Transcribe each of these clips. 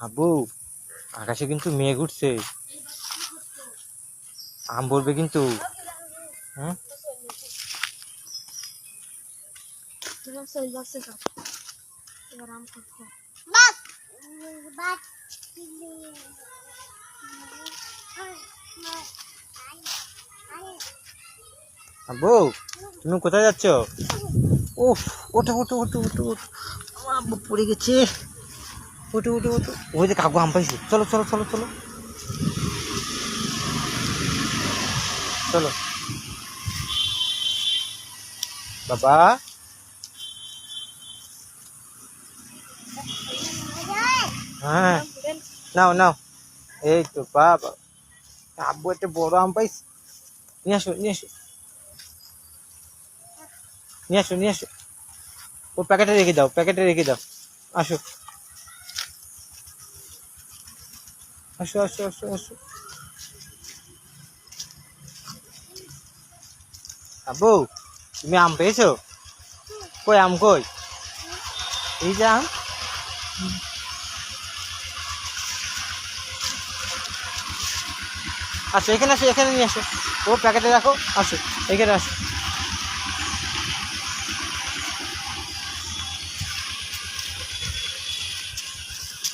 আব্বু, আকাশে কিন্তু মেঘ উঠছে, আম বলবে কিন্তু। হ্যাঁ, আব্বু তুমি কোথায় যাচ্ছ? উফ, ওঠো ওঠো ওঠো ওঠো ওঠো, আমার আব্বু পড়ে গেছে। ওঠো ওঠো ওঠো, ওই যে কাকু আম পাইছি, চলো চলো চলো চলো চলো। বাবা, হ্যাঁ নাও নাও, এই তো বাবা, আব্বু একটা বড় আম পাইছি। নিয়ে আসো নিয়ে আসো নিয়ে আসো নিয়ে আসো, ও প্যাকেটে রেখে দাও, প্যাকেটে রেখে দাও। আসো আসো আসো আসো আসো। আব্বু, তুমি আম পেয়েছো? কই আম কই? এই যে আম। আসো এখানে, আসো এখানে নিয়ে আসো, ও প্যাকেটে রাখো, আসো এখানে আসো,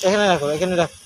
এখানে রাখো, এখানে রাখো।